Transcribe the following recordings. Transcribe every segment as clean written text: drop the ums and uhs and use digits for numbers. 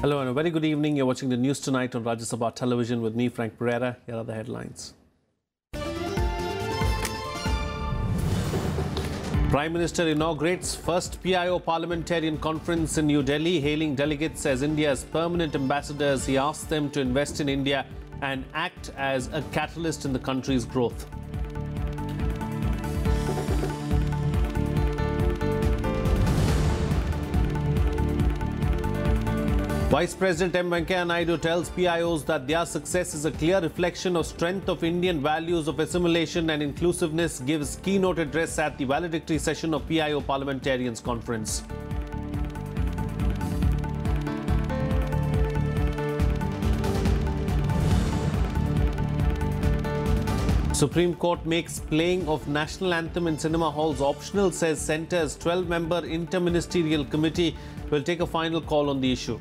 Hello and a very good evening. You're watching the news tonight on Rajya Sabha television with me, Frank Pereira. Here are the headlines. Prime Minister inaugurates first PIO parliamentarian conference in New Delhi. Hailing delegates as India's permanent ambassadors, he asked them to invest in India and act as a catalyst in the country's growth. Vice President M. Venkaiah Naidu tells PIOs that their success is a clear reflection of strength of Indian values of assimilation and inclusiveness, gives keynote address at the valedictory session of PIO Parliamentarians Conference. Supreme Court makes playing of national anthem in cinema halls optional, says Centre's 12-member interministerial committee will take a final call on the issue.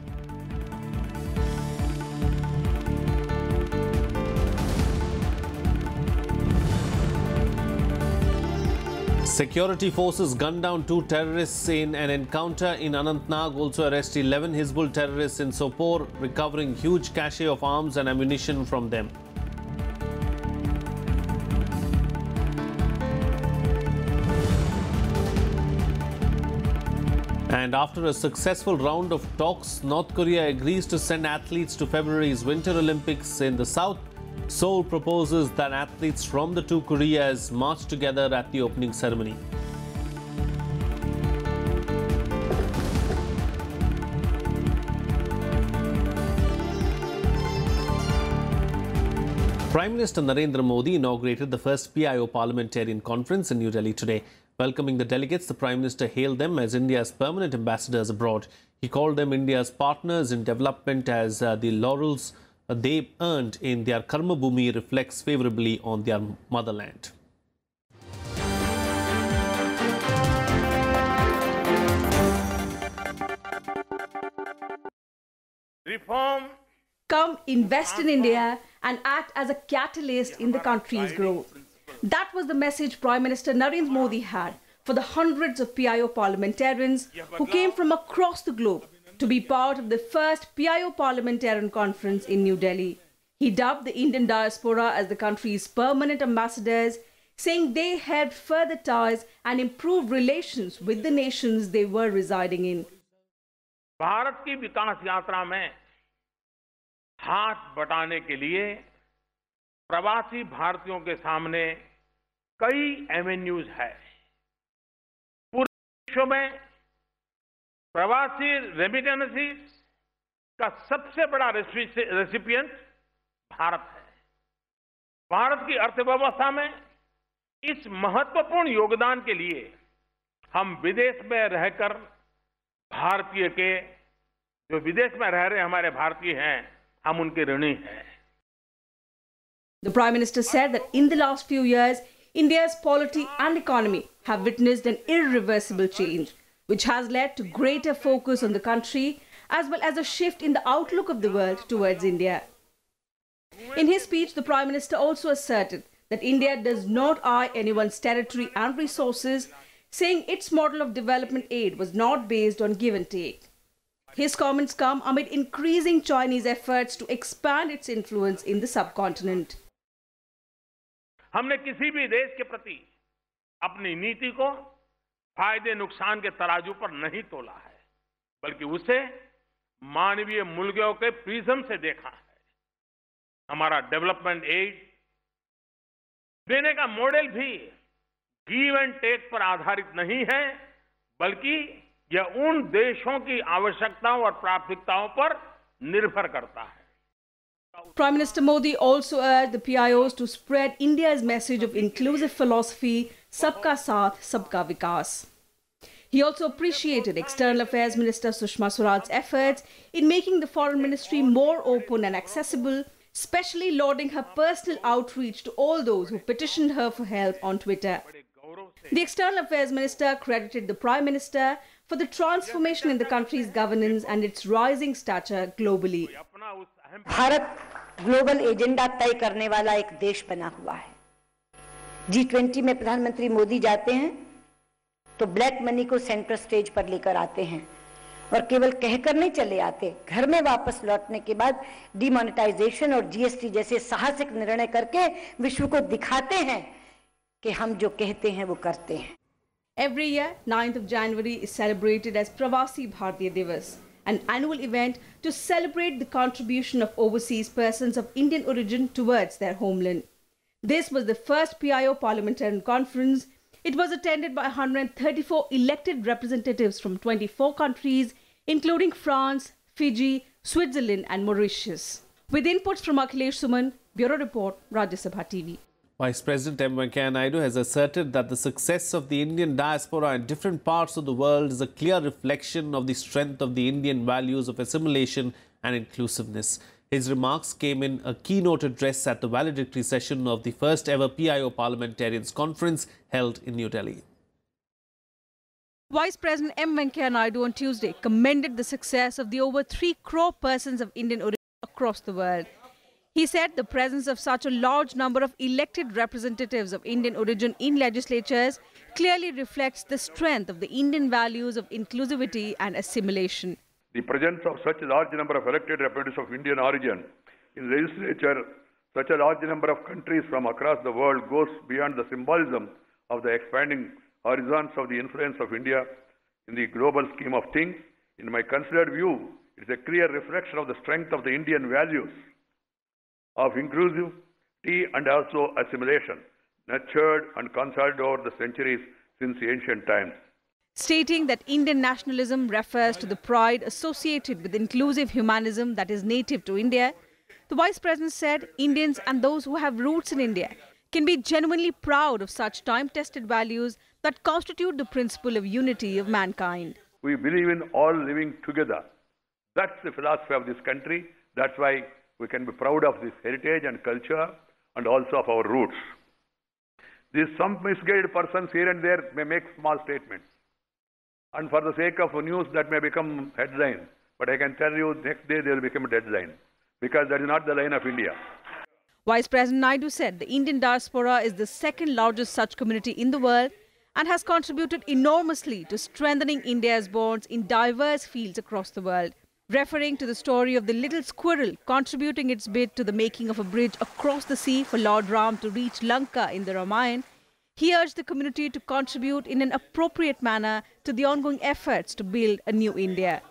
Security forces gunned down 2 terrorists in an encounter in Anantnag, also arrest 11 Hizbul terrorists in Sopore, recovering huge cache of arms and ammunition from them. And after a successful round of talks, North Korea agrees to send athletes to February's Winter Olympics in the south. Seoul proposes that athletes from the two Koreas march together at the opening ceremony. Prime Minister Narendra Modi inaugurated the first PIO parliamentarian conference in New Delhi today. Welcoming the delegates, the Prime Minister hailed them as India's permanent ambassadors abroad. He called them India's partners in development, as the laurels they earned in their Karma Bhumi reflects favourably on their motherland. Reform. Come invest in India and act as a catalyst in the country's growth. That was the message Prime Minister Narendra Modi had for the hundreds of PIO parliamentarians who came from across the globe to be part of the first PIO Parliamentarian Conference in New Delhi. He dubbed the Indian diaspora as the country's permanent ambassadors, saying they helped further ties and improve relations with the nations they were residing in. Bharat की विकास यात्रा में हाथ बटाने के लिए प्रवासी भारतीयों के सामने कई एवेन्यूज है। पूरे विश्व में प्रवासी रेमिटेंसेस का सबसे बड़ा रेसिपिएंट भारत है। भारत की अर्थव्यवस्था में इस महत्वपूर्ण योगदान के लिए हम विदेश में रहकर भारतीय के जो विदेश में रह रहे हमारे भारतीय हैं, हम उनके ऋणी हैं। The Prime Minister said that in the last few years, India's polity and economy have witnessed an irreversible change, which has led to greater focus on the country as well as a shift in the outlook of the world towards India. In his speech, the Prime Minister also asserted that India does not eye anyone's territory and resources, saying its model of development aid was not based on give and take. His comments come amid increasing Chinese efforts to expand its influence in the subcontinent. हमने किसी भी देश के प्रति अपनी नीति को फायदे नुकसान के तराजू पर नहीं तोला है, बल्कि उसे मानवीय मूल्यों के प्रिज्म से देखा है। हमारा डेवलपमेंट एड देने का मॉडल भी गिव एंड टेक पर आधारित नहीं है, बल्कि यह उन देशों की आवश्यकताओं और प्राथमिकताओं पर निर्भर करता है। Prime Minister Modi also urged the PIOs to spread India's message of inclusive philosophy, Sabka Saath, Sabka Vikas. He also appreciated External Affairs Minister Sushma Swaraj's efforts in making the Foreign Ministry more open and accessible, especially lauding her personal outreach to all those who petitioned her for help on Twitter. The External Affairs Minister credited the Prime Minister for the transformation in the country's governance and its rising stature globally. Bharat global agenda तय करने वाला एक देश बना हुआ है। G20 में प्रधानमंत्री मोदी जाते हैं तो ब्लैक मनी को सेंटर स्टेज पर लेकर आते हैं और केवल कहकर नहीं चले आते, घर में वापस लौटने के बाद डिमोनेटाइजेशन और जीएसटी जैसे साहसिक निर्णय करके विश्व को दिखाते हैं कि हम जो कहते हैं वो करते हैं। Every year, 9th of January is celebrated as Pravasi Bharatiya Divas, an annual event to celebrate the contribution of overseas persons of Indian origin towards their homeland. This was the first PIO Parliamentarian Conference. It was attended by 134 elected representatives from 24 countries, including France, Fiji, Switzerland and Mauritius. With inputs from Akhilesh Suman, Bureau Report, Rajya Sabha TV. Vice President M. Venkaiah Naidu has asserted that the success of the Indian diaspora in different parts of the world is a clear reflection of the strength of the Indian values of assimilation and inclusiveness. His remarks came in a keynote address at the valedictory session of the first ever PIO Parliamentarians Conference held in New Delhi. Vice President M. Venkaiah Naidu on Tuesday commended the success of the over 3 crore persons of Indian origin across the world. He said the presence of such a large number of elected representatives of Indian origin in legislatures clearly reflects the strength of the Indian values of inclusivity and assimilation. The presence of such a large number of elected representatives of Indian origin in legislature, such a large number of countries from across the world goes beyond the symbolism of the expanding horizons of the influence of India in the global scheme of things. In my considered view, it is a clear reflection of the strength of the Indian values of inclusivity and also assimilation, nurtured and consolidated over the centuries since ancient times. Stating that Indian nationalism refers to the pride associated with inclusive humanism that is native to India, the Vice President said Indians and those who have roots in India can be genuinely proud of such time-tested values that constitute the principle of unity of mankind. We believe in all living together. That's the philosophy of this country. That's why we can be proud of this heritage and culture and also of our roots. Some misguided persons here and there may make small statements, and for the sake of news that may become headline, but I can tell you next day they will become a deadline, because that is not the line of India. Vice President Naidu said the Indian diaspora is the second largest such community in the world and has contributed enormously to strengthening India's bonds in diverse fields across the world. Referring to the story of the little squirrel contributing its bit to the making of a bridge across the sea for Lord Ram to reach Lanka in the Ramayana, he urged the community to contribute in an appropriate manner to the ongoing efforts to build a new India.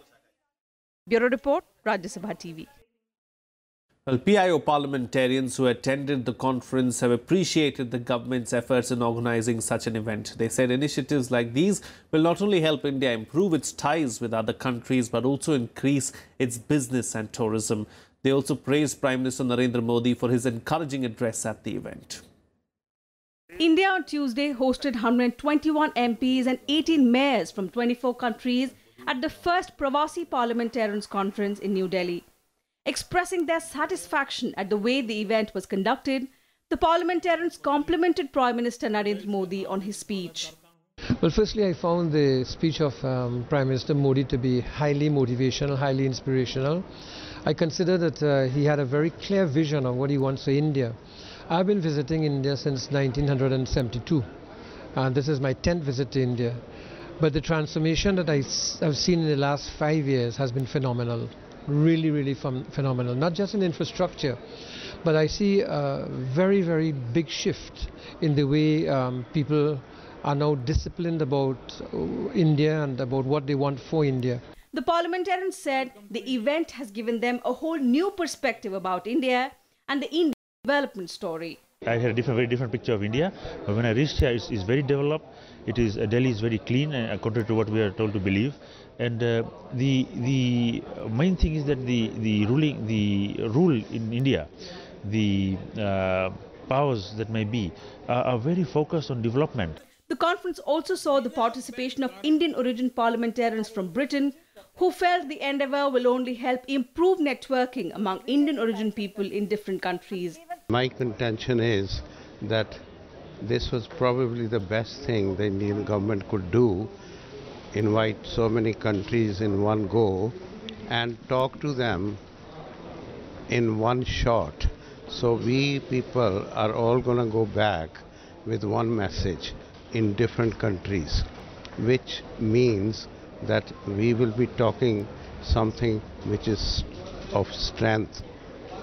Bureau Report, Rajya Sabha TV. Well, PIO parliamentarians who attended the conference have appreciated the government's efforts in organizing such an event. They said initiatives like these will not only help India improve its ties with other countries, but also increase its business and tourism. They also praised Prime Minister Narendra Modi for his encouraging address at the event. India on Tuesday hosted 121 MPs and 18 mayors from 24 countries at the first Pravasi Parliamentarians Conference in New Delhi. Expressing their satisfaction at the way the event was conducted, the parliamentarians complimented Prime Minister Narendra Modi on his speech. Well, firstly, I found the speech of Prime Minister Modi to be highly motivational, highly inspirational. I consider that he had a very clear vision of what he wants for India. I've been visiting India since 1972, and this is my 10th visit to India. But the transformation that I've seen in the last 5 years has been phenomenal. Really phenomenal. Not just in infrastructure, but I see a very big shift in the way people are now disciplined about India and about what they want for India. The parliamentarians said the event has given them a whole new perspective about India and the Indian development story. I had a very different picture of India, but when I reached here, it's very developed. Delhi is very clean, contrary to what we are told to believe. And the main thing is that the rule in India, the powers that may be, are very focused on development. The conference also saw the participation of Indian origin parliamentarians from Britain, who felt the endeavour will only help improve networking among Indian origin people in different countries. My contention is that this was probably the best thing the Indian government could do, invite so many countries in one go and talk to them in one shot. So we people are all going to go back with one message in different countries, which means that we will be talking something which is of strength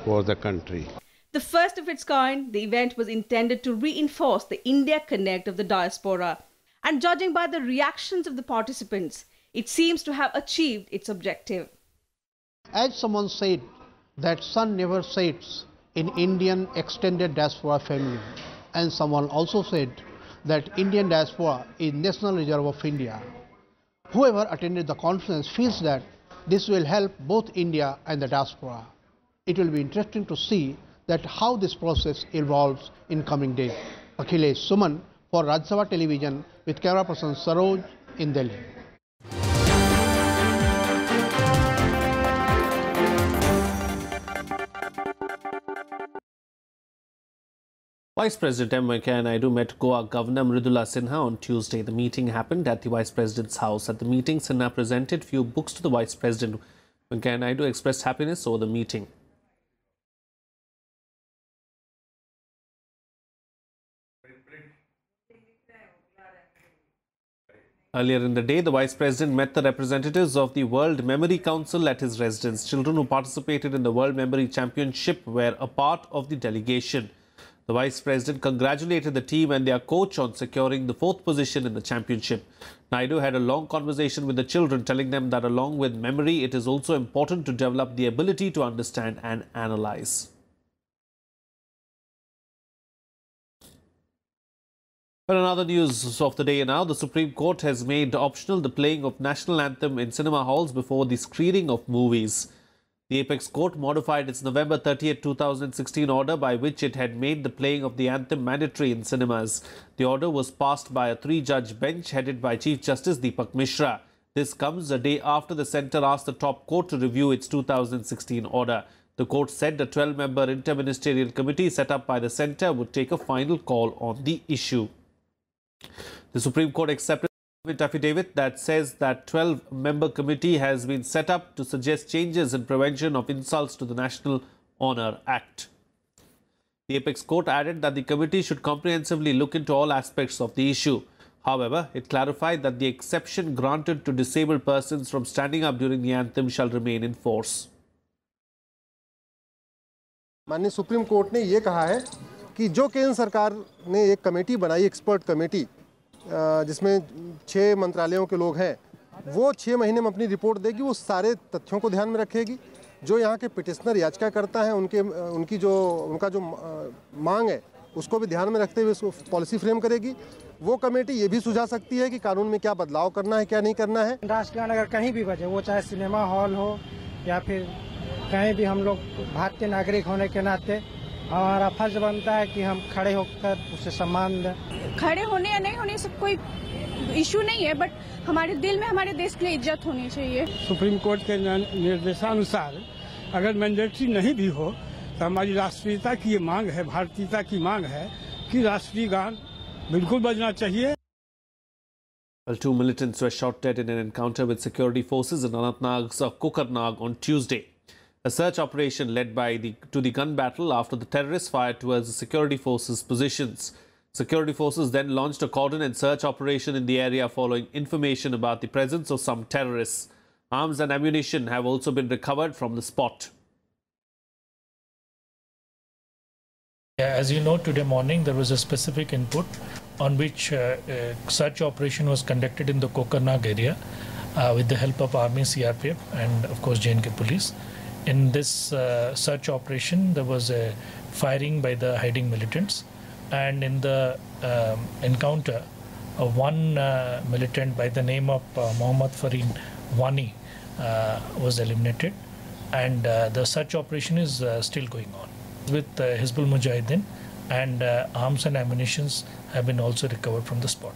for the country. The first of its kind, the event was intended to reinforce the India connect of the diaspora. And judging by the reactions of the participants, it seems to have achieved its objective. As someone said, that sun never sets in Indian extended diaspora family. And someone also said that Indian diaspora is national reserve of India. Whoever attended the conference feels that this will help both India and the diaspora. It will be interesting to see that how this process evolves in coming days. Akhilesh Suman for Rajya Sabha television with camera person Saroj in Delhi. Vice President M. Venkaiah Naidu met Goa Governor Mridula Sinha on Tuesday. The meeting happened at the Vice President's house. At the meeting, Sinha presented few books to the Vice President. Venkaiah Naidu expressed happiness over the meeting. Earlier in the day, the Vice President met the representatives of the World Memory Council at his residence. Children who participated in the World Memory Championship were a part of the delegation. The Vice President congratulated the team and their coach on securing the 4th position in the championship. Naidu had a long conversation with the children, telling them that along with memory, it is also important to develop the ability to understand and analyze. Well, another news of the day now, the Supreme Court has made optional the playing of national anthem in cinema halls before the screening of movies. The Apex Court modified its November 30, 2016 order by which it had made the playing of the anthem mandatory in cinemas. The order was passed by a 3-judge bench headed by Chief Justice Deepak Mishra. This comes a day after the centre asked the top court to review its 2016 order. The court said a 12-member interministerial committee set up by the centre would take a final call on the issue. The Supreme Court accepted an affidavit that says that 12-member committee has been set up to suggest changes in prevention of insults to the National Honour Act. The Apex Court added that the committee should comprehensively look into all aspects of the issue. However, it clarified that the exception granted to disabled persons from standing up during the anthem shall remain in force. माननीय supreme court ने ये कहा है कि जो केंद्र सरकार ने एक कमेटी बनाई, एक्सपर्ट कमेटी, जिसमें 6 मंत्रालयों के लोग हैं, वो 6 महीने में अपनी रिपोर्ट देगी। वो सारे तथ्यों को ध्यान में रखेगी। जो यहाँ के पिटिशनर याचिका करता है, उनका जो मांग है, उसको भी ध्यान में रखते हुए उसको पॉलिसी फ्रेम करेगी। वो कमेटी ये भी सुझा सकती है कि कानून में क्या बदलाव करना है, क्या नहीं करना है। राष्ट्रगान अगर कहीं भी बजे, वो चाहे सिनेमा हॉल हो या फिर कहीं भी, हम लोग भारतीय नागरिक होने के नाते हमारा फर्ज बनता है कि हम खड़े होकर उसे सम्मान दें। खड़े होने या नहीं होने से कोई इशू नहीं है, बट हमारे दिल में हमारे देश के लिए इज्जत होनी चाहिए। सुप्रीम कोर्ट के निर्देशानुसार अगर मैंडेटरी नहीं भी हो तो हमारी राष्ट्रीयता की ये मांग है, भारतीयता की मांग है कि राष्ट्रीय गान बिल्कुल बजना चाहिए। Well, 2 militants were shot dead in an encounter with security forces in Anantnag's Kokarnag on Tuesday. A search operation led to the gun battle after the terrorists fired towards the security forces' positions. Security forces then launched a cordon and search operation in the area following information about the presence of some terrorists. Arms and ammunition have also been recovered from the spot. As you know, today morning there was a specific input on which a search operation was conducted in the Kokarnag area with the help of Army, CRPF and of course JNK police. In this search operation, there was a firing by the hiding militants, and in the encounter, one militant by the name of Mohammad Farin Wani was eliminated, and the search operation is still going on. With Hizbul Mujahideen, and arms and ammunitions have been also recovered from the spot.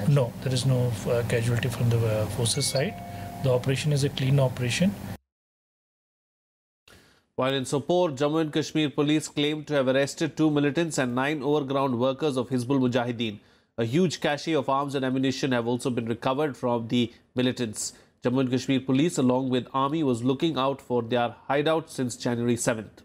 No, there is no casualty from the forces side. The operation is a clean operation. While in Sopore, Jammu and Kashmir police claimed to have arrested 2 militants and 9 overground workers of Hizbul Mujahideen. A huge cache of arms and ammunition have also been recovered from the militants. Jammu and Kashmir police along with army was looking out for their hideout since January 7th.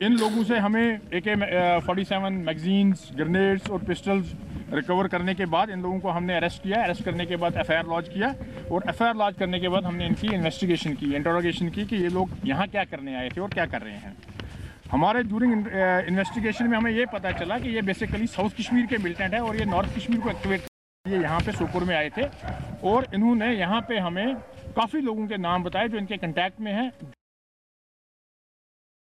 इन लोगों से हमें AK-47 magazines, grenades और pistols recover करने के बाद इन लोगों को हमने अरेस्ट किया, अरेस्ट करने के बाद एफआईआर लॉन्च किया और एफआईआर लॉन्च करने के बाद हमने इनकी इन्वेस्टिगेशन की, इंटरोगेशन की कि ये लोग यहाँ क्या करने आए थे और क्या कर रहे हैं। हमारे ड्यूरिंग इन्वेस्टिगेशन में हमें ये पता चला कि ये बेसिकली साउथ कश्मीर के मिलिटेंट है और ये नॉर्थ कश्मीर को एक्टिवेट ये यहाँ पे सोपुर में आए थे और इन्होंने यहाँ पे हमें काफ़ी लोगों के नाम बताए जो इनके कंटैक्ट में हैं।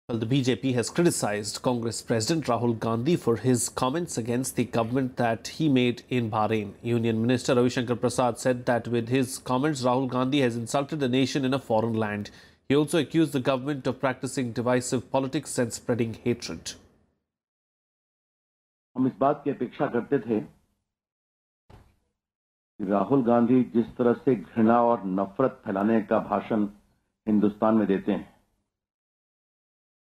Well, the BJP has criticized Congress President Rahul Gandhi for his comments against the government that he made in Bahrain. Union Minister Ravi Shankar Prasad said that with his comments, Rahul Gandhi has insulted a nation in a foreign land. He also accused the government of practicing divisive politics and spreading hatred. हम इस बात की अपेक्षा करते थे कि राहुल गांधी जिस तरह से घृणा और नफरत फैलाने का भाषण हिंदुस्तान में देते हैं,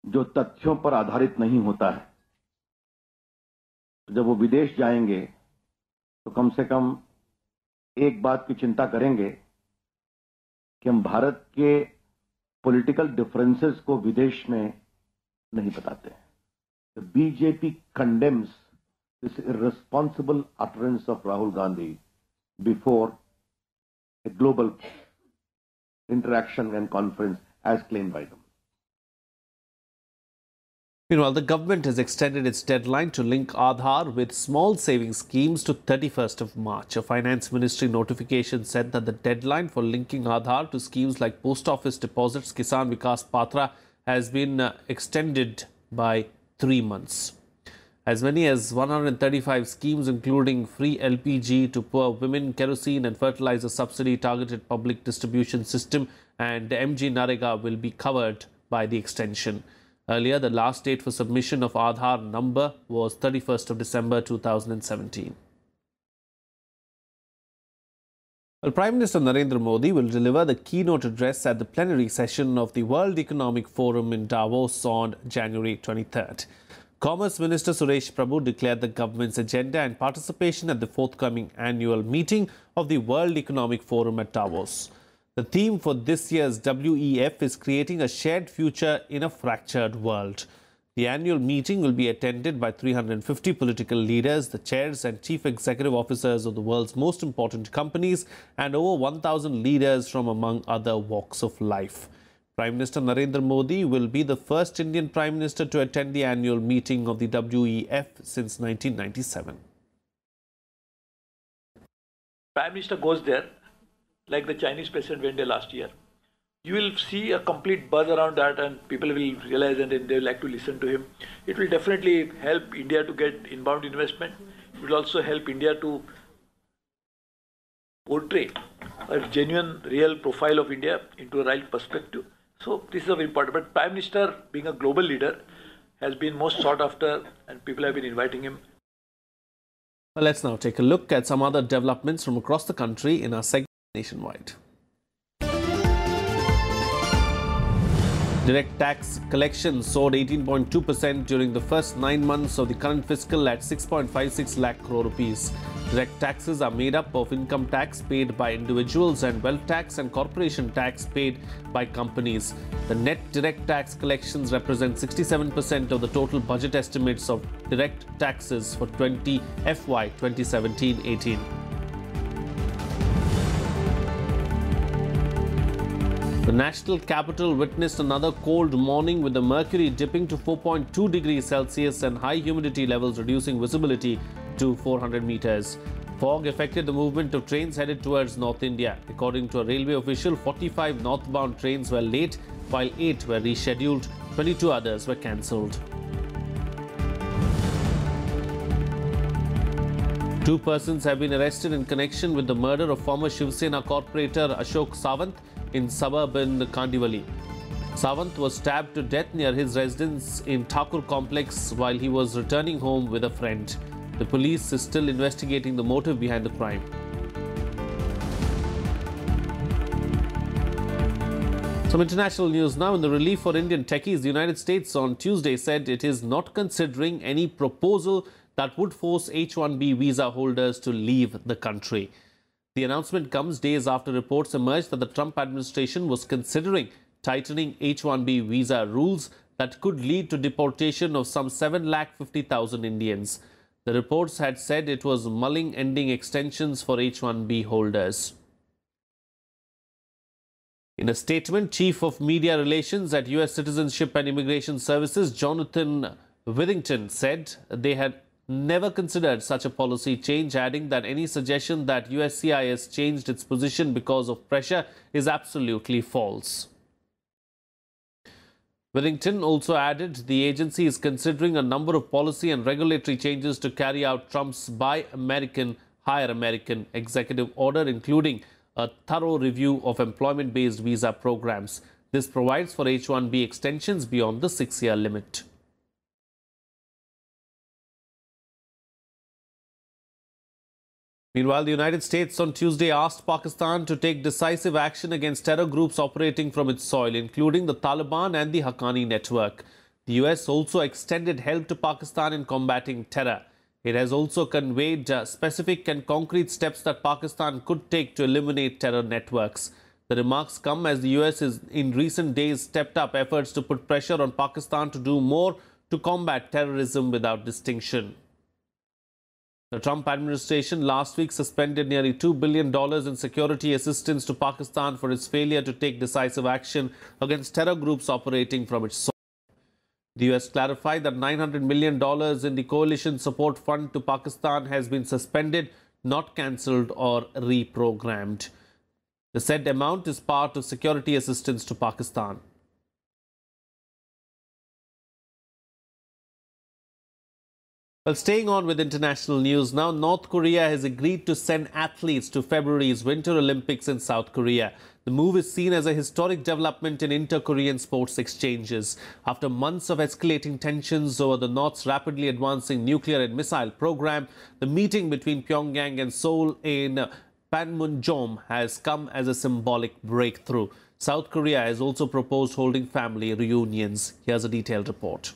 जो तथ्यों पर आधारित नहीं होता है, तो जब वो विदेश जाएंगे तो कम से कम एक बात की चिंता करेंगे कि हम भारत के पॉलिटिकल डिफरेंसेस को विदेश में नहीं बताते। The BJP condemns this irresponsible utterance of Rahul Gandhi before a global interaction and conference as claimed by them. Meanwhile, the government has extended its deadline to link Aadhaar with small savings schemes to 31st of March. A finance ministry notification said that the deadline for linking Aadhaar to schemes like post office deposits, Kisan Vikas Patra, has been extended by 3 months. As many as 135 schemes, including free LPG to poor women, kerosene and fertilizer subsidy, targeted public distribution system and MG Narega, will be covered by the extension. Earlier, the last date for submission of Aadhaar number was 31st of December 2017. Well, Prime Minister Narendra Modi will deliver the keynote address at the plenary session of the World Economic Forum in Davos on January 23rd. Commerce Minister Suresh Prabhu declared the government's agenda and participation at the forthcoming annual meeting of the World Economic Forum at Davos. The theme for this year's WEF is creating a shared future in a fractured world. The annual meeting will be attended by 350 political leaders, the chairs and chief executive officers of the world's most important companies, and over 1,000 leaders from among other walks of life. Prime Minister Narendra Modi will be the first Indian Prime Minister to attend the annual meeting of the WEF since 1997. Prime Minister goes there, like the Chinese president went there last year. You will see a complete buzz around that and people will realize and they will like to listen to him. It will definitely help India to get inbound investment. It will also help India to portray a genuine, real profile of India into a right perspective. So this is very important. But Prime Minister, being a global leader, has been most sought after and people have been inviting him. Well, let's now take a look at some other developments from across the country in our segment Nationwide. Direct tax collection soared 18.2% during the first 9 months of the current fiscal at 6.56 lakh crore rupees. Direct taxes are made up of income tax paid by individuals and wealth tax and corporation tax paid by companies. The net direct tax collections represent 67% of the total budget estimates of direct taxes for FY 2017-18. The national capital witnessed another cold morning with the mercury dipping to 4.2 degrees Celsius and high humidity levels reducing visibility to 400 meters. Fog affected the movement of trains headed towards North India. According to a railway official, 45 northbound trains were late, while 8 were rescheduled. 22 others were cancelled. 2 persons have been arrested in connection with the murder of former Shiv Sena corporator Ashok Sawant in suburban Kandivali. Sawant was stabbed to death near his residence in Thakur complex while he was returning home with a friend. The police is still investigating the motive behind the crime. Some international news now. In the relief for Indian techies, the United States on Tuesday said it is not considering any proposal that would force H-1B visa holders to leave the country. The announcement comes days after reports emerged that the Trump administration was considering tightening H-1B visa rules that could lead to deportation of some 750,000 Indians. The reports had said it was mulling ending extensions for H-1B holders. In a statement, Chief of Media Relations at U.S. Citizenship and Immigration Services, Jonathan Withington, said they had never considered such a policy change, adding that any suggestion that USCIS changed its position because of pressure is absolutely false. Withington also added the agency is considering a number of policy and regulatory changes to carry out Trump's Buy American, Hire American executive order, including a thorough review of employment-based visa programs. This provides for H-1B extensions beyond the 6-year limit. Meanwhile, the United States on Tuesday asked Pakistan to take decisive action against terror groups operating from its soil, including the Taliban and the Haqqani network. The US also extended help to Pakistan in combating terror. It has also conveyed specific and concrete steps that Pakistan could take to eliminate terror networks. The remarks come as the US has in recent days stepped up efforts to put pressure on Pakistan to do more to combat terrorism without distinction. The Trump administration last week suspended nearly $2 billion in security assistance to Pakistan for its failure to take decisive action against terror groups operating from its soil. The US clarified that $900 million in the coalition support fund to Pakistan has been suspended, not cancelled or reprogrammed. The said amount is part of security assistance to Pakistan. Well, staying on with international news now, North Korea has agreed to send athletes to February's Winter Olympics in South Korea. The move is seen as a historic development in inter-Korean sports exchanges. After months of escalating tensions over the North's rapidly advancing nuclear and missile program, the meeting between Pyongyang and Seoul in Panmunjom has come as a symbolic breakthrough. South Korea has also proposed holding family reunions. Here's a detailed report.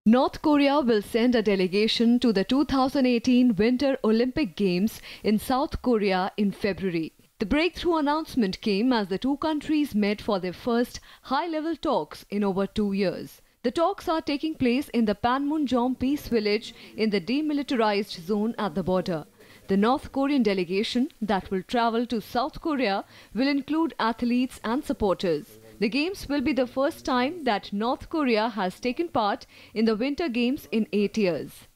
North Korea will send a delegation to the 2018 Winter Olympic Games in South Korea in February. The breakthrough announcement came as the two countries met for their first high-level talks in over 2 years. The talks are taking place in the Panmunjom Peace Village in the demilitarized zone at the border. The North Korean delegation that will travel to South Korea will include athletes and supporters. The Games will be the first time that North Korea has taken part in the Winter Games in 8 years.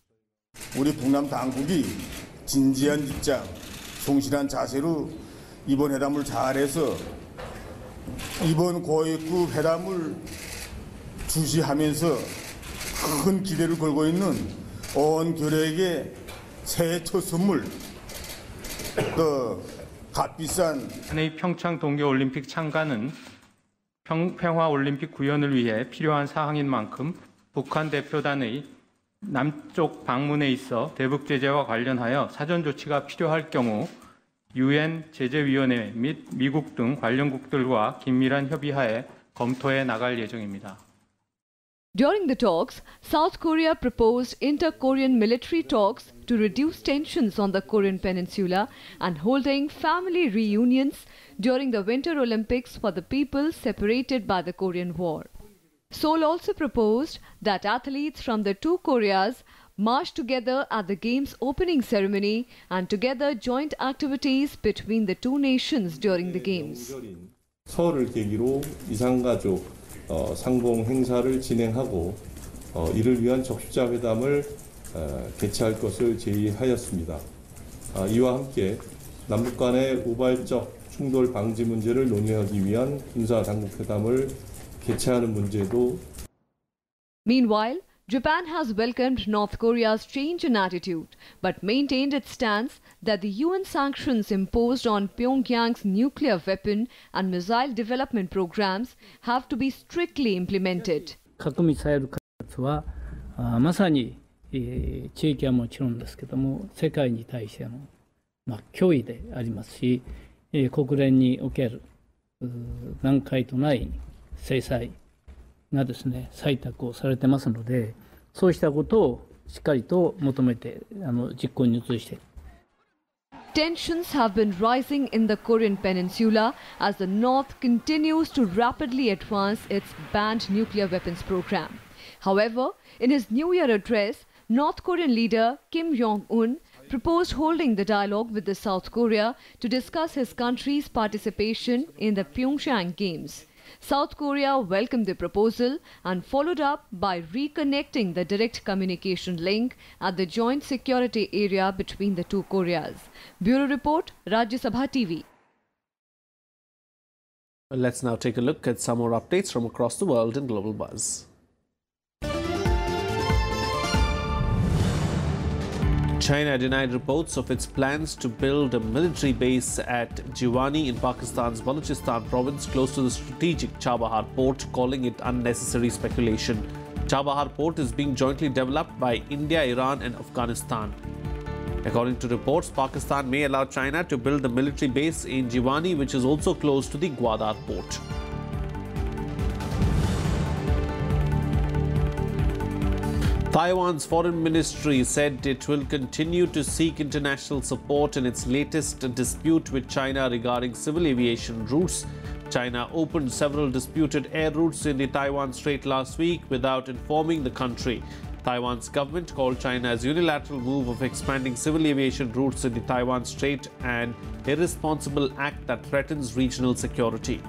우리 북남 당국이 진지한 입장, 성실한 자세로 이번 회담을 잘해서 이번 고위급 회담을 주시하면서 큰 기대를 걸고 있는 온 교회에게 새해 첫 선물, 또 값비싼 평창 동계올림픽 참가는 평화올림픽 구현을 위해 필요한 사항인 만큼 북한 대표단의 남쪽 방문에 있어 대북 제재와 관련하여 사전 조치가 필요할 경우 UN 제재위원회 및 미국 등 관련국들과 긴밀한 협의하에 검토해 나갈 예정입니다. During the talks, South Korea proposed inter-Korean military talks to reduce tensions on the Korean peninsula and holding family reunions during the Winter Olympics for the people separated by the Korean War. Seoul also proposed that athletes from the two Koreas march together at the Games opening ceremony and together joint activities between the two nations during the Games. 설을 계기로 이산가족 상봉 행사를 진행하고 이를 위한 적시자 회담을 개최할 것을 제의하였습니다. 이와 함께 남북 간의 우발적 충돌 방지 문제를 논의하기 위한 군사 당국 회담을 개최하는 문제도. Meanwhile, Japan has welcomed North Korea's change in attitude, but maintained its stance that the UN sanctions imposed on Pyongyang's nuclear weapon and missile development programs have to be strictly implemented. 核ミサイル開発はまさに地域はもちろんですけども、世界に対しての脅威でありますし、国連における難解とない制裁がですね、採択をされてますので、そうしたことをしっかりと求めて実行に移して。Tensions have been rising in the Korean peninsula as the North continues to rapidly advance its banned nuclear weapons program. However, in his New Year address, North Korean leader Kim Jong-un proposed holding the dialogue with the South Korea to discuss his country's participation in the Pyeongchang Games. South Korea welcomed the proposal and followed up by reconnecting the direct communication link at the joint security area between the two Koreas. Bureau Report, Rajya Sabha TV. Let's now take a look at some more updates from across the world in Global Buzz. China denied reports of its plans to build a military base at Jiwani in Pakistan's Balochistan province close to the strategic Chabahar port, calling it unnecessary speculation. Chabahar port is being jointly developed by India, Iran and Afghanistan. According to reports, Pakistan may allow China to build a military base in Jiwani, which is also close to the Gwadar port. Taiwan's foreign ministry said it will continue to seek international support in its latest dispute with China regarding civil aviation routes. China opened several disputed air routes in the Taiwan Strait last week without informing the country. Taiwan's government called China's unilateral move of expanding civil aviation routes in the Taiwan Strait an irresponsible act that threatens regional security.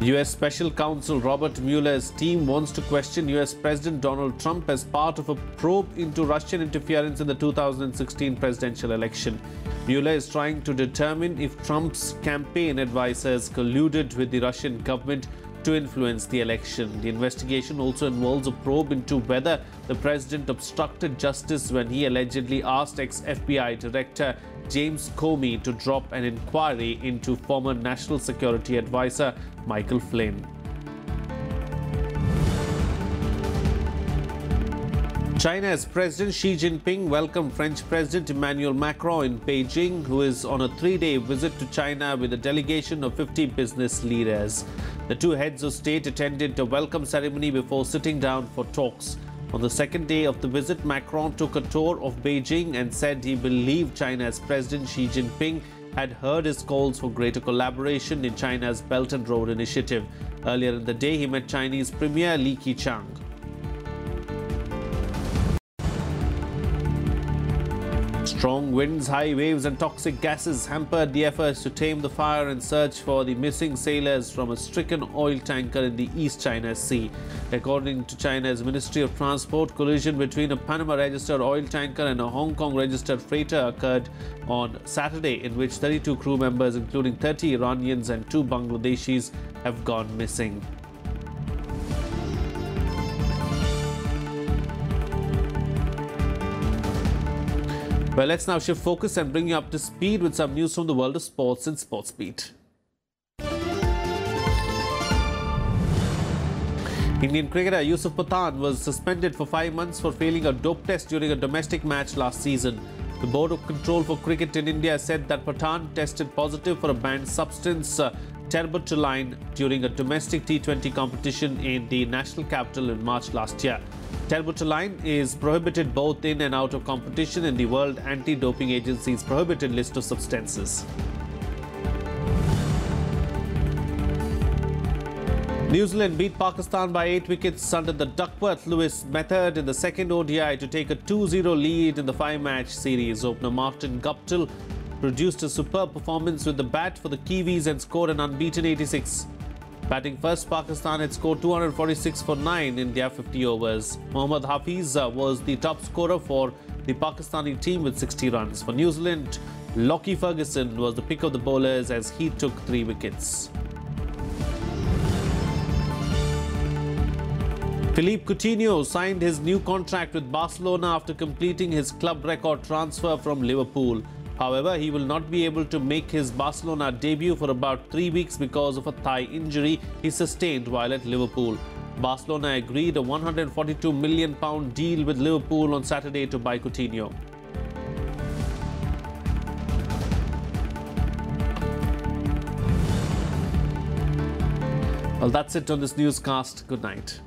U.S. Special Counsel Robert Mueller's team wants to question U.S. President Donald Trump as part of a probe into Russian interference in the 2016 presidential election. Mueller is trying to determine if Trump's campaign advisors colluded with the Russian government to influence the election. The investigation also involves a probe into whether the president obstructed justice when he allegedly asked ex-FBI Director James Comey to drop an inquiry into former National Security Advisor Michael Flynn. China's President Xi Jinping welcomed French President Emmanuel Macron in Beijing, who is on a 3-day visit to China with a delegation of 50 business leaders. The two heads of state attended a welcome ceremony before sitting down for talks. On the second day of the visit, Macron took a tour of Beijing and said he believed China's President Xi Jinping had heard his calls for greater collaboration in China's Belt and Road Initiative. Earlier in the day, he met Chinese Premier Li Keqiang. Strong winds, high waves and toxic gases hampered the efforts to tame the fire and search for the missing sailors from a stricken oil tanker in the East China Sea. According to China's Ministry of Transport, collision between a Panama-registered oil tanker and a Hong Kong-registered freighter occurred on Saturday, in which 32 crew members, including 30 Iranians and 2 Bangladeshis, have gone missing. Well, let's now shift focus and bring you up to speed with some news from the world of sports in Sports Beat. Indian cricketer Yusuf Pathan was suspended for 5 months for failing a dope test during a domestic match last season. The Board of Control for Cricket in India said that Pathan tested positive for a banned substance, terbutaline, during a domestic T20 competition in the national capital in March last year. Terbutaline is prohibited both in and out of competition in the World Anti-Doping Agency's prohibited list of substances. New Zealand beat Pakistan by 8 wickets under the Duckworth-Lewis method in the second ODI to take a 2-0 lead in the 5-match series. Opener Martin Guptill produced a superb performance with the bat for the Kiwis and scored an unbeaten 86. Batting first, Pakistan had scored 246 for 9 in their 50 overs. Mohammad Hafiz was the top scorer for the Pakistani team with 60 runs. For New Zealand, Lockie Ferguson was the pick of the bowlers as he took 3 wickets. Philippe Coutinho signed his new contract with Barcelona after completing his club record transfer from Liverpool. However, he will not be able to make his Barcelona debut for about 3 weeks because of a thigh injury he sustained while at Liverpool. Barcelona agreed a £142 million deal with Liverpool on Saturday to buy Coutinho. Well, that's it on this newscast. Good night.